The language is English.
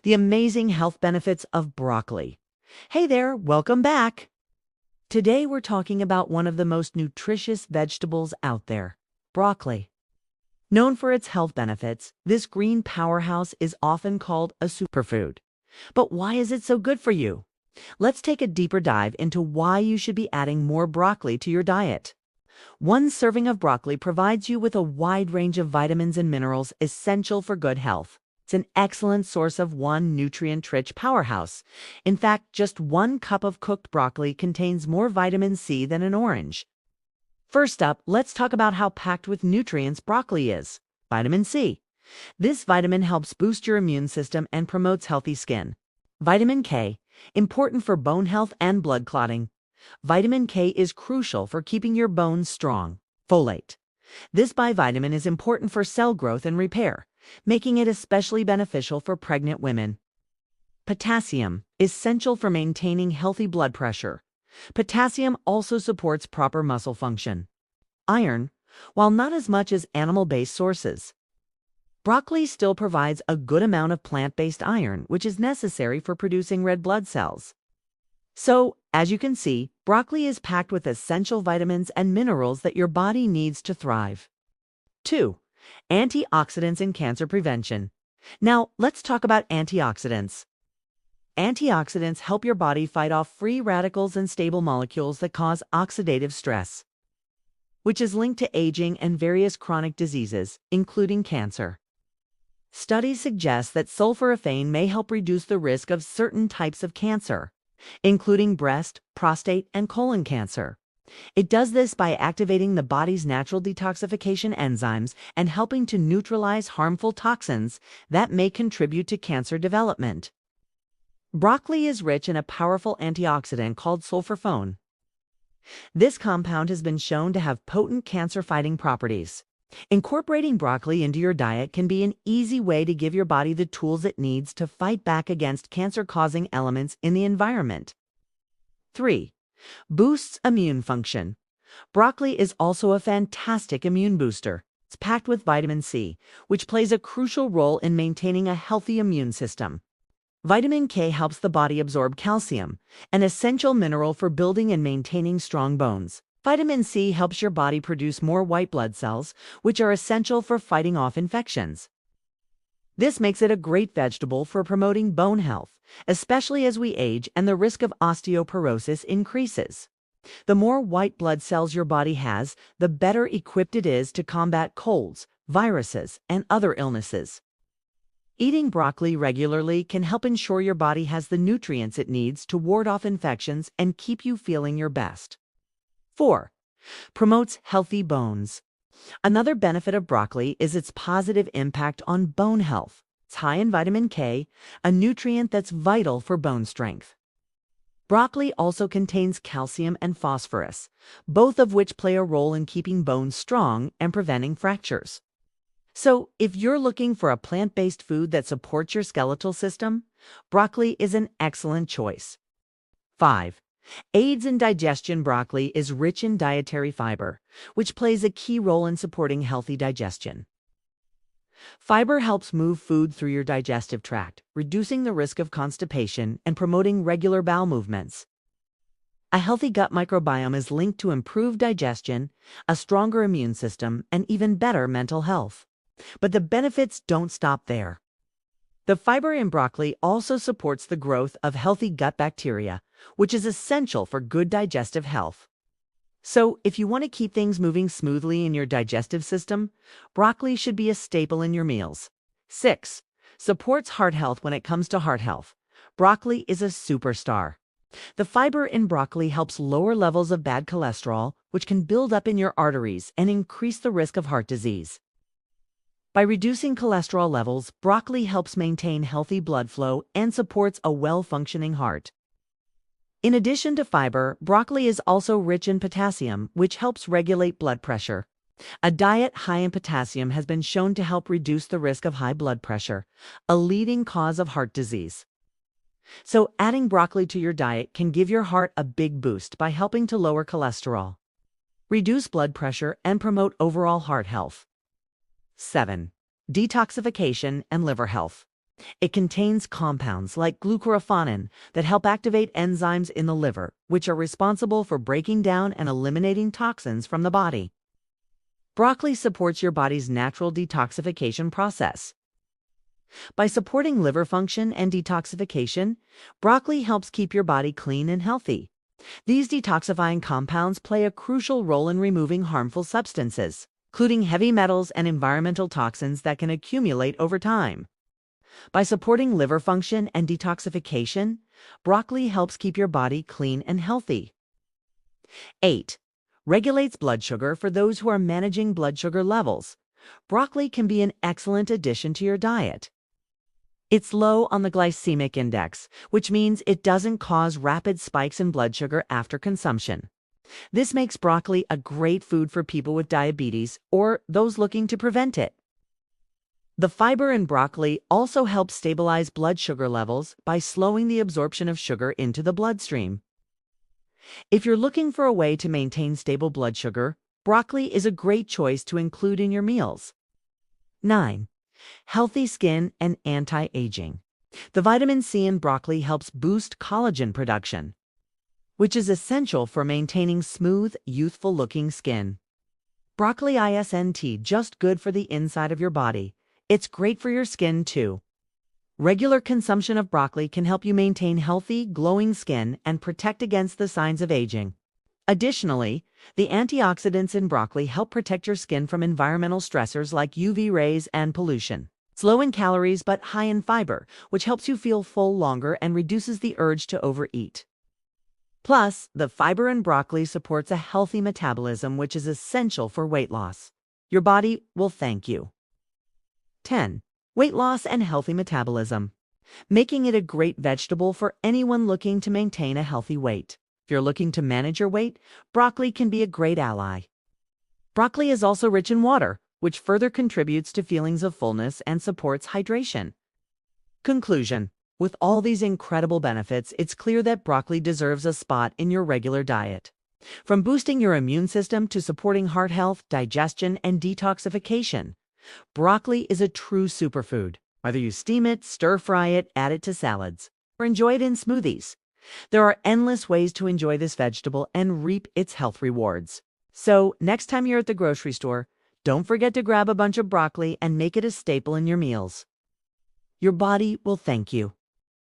the amazing health benefits of broccoli. Hey there, welcome back. Today we're talking about one of the most nutritious vegetables out there, broccoli. Known for its health benefits, this green powerhouse is often called a superfood. But why is it so good for you? Let's take a deeper dive into why you should be adding more broccoli to your diet. One serving of broccoli provides you with a wide range of vitamins and minerals essential for good health. It's an excellent source of one nutrient-rich powerhouse. In fact, just 1 cup of cooked broccoli contains more vitamin C than an orange. First up, let's talk about how packed with nutrients broccoli is. Vitamin C. This vitamin helps boost your immune system and promotes healthy skin. Vitamin K, important for bone health and blood clotting. Vitamin K is crucial for keeping your bones strong. Folate. This bivitamin is important for cell growth and repair, making it especially beneficial for pregnant women. Potassium, essential for maintaining healthy blood pressure. Potassium also supports proper muscle function. Iron, while not as much as animal-based sources. Broccoli still provides a good amount of plant-based iron, which is necessary for producing red blood cells. So, as you can see, broccoli is packed with essential vitamins and minerals that your body needs to thrive. 2. Antioxidants in cancer prevention. Now, let's talk about antioxidants. Antioxidants help your body fight off free radicals and stable molecules that cause oxidative stress, which is linked to aging and various chronic diseases, including cancer. Studies suggest that sulforaphane may help reduce the risk of certain types of cancer, including breast, prostate, and colon cancer. It does this by activating the body's natural detoxification enzymes and helping to neutralize harmful toxins that may contribute to cancer development. Broccoli is rich in a powerful antioxidant called sulforaphane. This compound has been shown to have potent cancer-fighting properties. Incorporating broccoli into your diet can be an easy way to give your body the tools it needs to fight back against cancer-causing elements in the environment. 3. Boosts immune function. Broccoli is also a fantastic immune booster. It's packed with vitamin C, which plays a crucial role in maintaining a healthy immune system. Vitamin K helps the body absorb calcium, an essential mineral for building and maintaining strong bones. Vitamin C helps your body produce more white blood cells, which are essential for fighting off infections. This makes it a great vegetable for promoting bone health, especially as we age and the risk of osteoporosis increases. The more white blood cells your body has, the better equipped it is to combat colds, viruses, and other illnesses. Eating broccoli regularly can help ensure your body has the nutrients it needs to ward off infections and keep you feeling your best. 4. Promotes healthy bones. Another benefit of broccoli is its positive impact on bone health. It's high in vitamin K, a nutrient that's vital for bone strength. Broccoli also contains calcium and phosphorus, both of which play a role in keeping bones strong and preventing fractures. So, if you're looking for a plant-based food that supports your skeletal system, broccoli is an excellent choice. 5. Aids in digestion. Broccoli is rich in dietary fiber, which plays a key role in supporting healthy digestion. Fiber helps move food through your digestive tract, reducing the risk of constipation and promoting regular bowel movements. A healthy gut microbiome is linked to improved digestion, a stronger immune system, and even better mental health. But the benefits don't stop there. The fiber in broccoli also supports the growth of healthy gut bacteria, which is essential for good digestive health. So, if you want to keep things moving smoothly in your digestive system, broccoli should be a staple in your meals. 6. Supports heart health. When it comes to heart health, broccoli is a superstar. The fiber in broccoli helps lower levels of bad cholesterol, which can build up in your arteries and increase the risk of heart disease. By reducing cholesterol levels, broccoli helps maintain healthy blood flow and supports a well-functioning heart. In addition to fiber, broccoli is also rich in potassium, which helps regulate blood pressure. A diet high in potassium has been shown to help reduce the risk of high blood pressure, a leading cause of heart disease. So, adding broccoli to your diet can give your heart a big boost by helping to lower cholesterol, reduce blood pressure, and promote overall heart health. 7. Detoxification and liver health. It contains compounds like glucoraphanin that help activate enzymes in the liver, which are responsible for breaking down and eliminating toxins from the body. Broccoli supports your body's natural detoxification process. By supporting liver function and detoxification, broccoli helps keep your body clean and healthy. These detoxifying compounds play a crucial role in removing harmful substances, including heavy metals and environmental toxins that can accumulate over time. By supporting liver function and detoxification, broccoli helps keep your body clean and healthy. 8. Regulates blood sugar for those who are managing blood sugar levels. Broccoli can be an excellent addition to your diet. It's low on the glycemic index, which means it doesn't cause rapid spikes in blood sugar after consumption. This makes broccoli a great food for people with diabetes or those looking to prevent it. The fiber in broccoli also helps stabilize blood sugar levels by slowing the absorption of sugar into the bloodstream. If you're looking for a way to maintain stable blood sugar, broccoli is a great choice to include in your meals. 9. Healthy skin and anti-aging. The vitamin C in broccoli helps boost collagen production, which is essential for maintaining smooth, youthful-looking skin. Broccoli isn't just good for the inside of your body. It's great for your skin, too. Regular consumption of broccoli can help you maintain healthy, glowing skin and protect against the signs of aging. Additionally, the antioxidants in broccoli help protect your skin from environmental stressors like UV rays and pollution. It's low in calories but high in fiber, which helps you feel full longer and reduces the urge to overeat. Plus, the fiber in broccoli supports a healthy metabolism, which is essential for weight loss. Your body will thank you. 10. Weight loss and healthy metabolism, making it a great vegetable for anyone looking to maintain a healthy weight. If you're looking to manage your weight, broccoli can be a great ally. Broccoli is also rich in water, which further contributes to feelings of fullness and supports hydration. Conclusion: with all these incredible benefits, it's clear that broccoli deserves a spot in your regular diet. From boosting your immune system to supporting heart health, digestion, and detoxification, broccoli is a true superfood. Whether you steam it, stir-fry it, add it to salads, or enjoy it in smoothies, there are endless ways to enjoy this vegetable and reap its health rewards. So, next time you're at the grocery store, don't forget to grab a bunch of broccoli and make it a staple in your meals. Your body will thank you.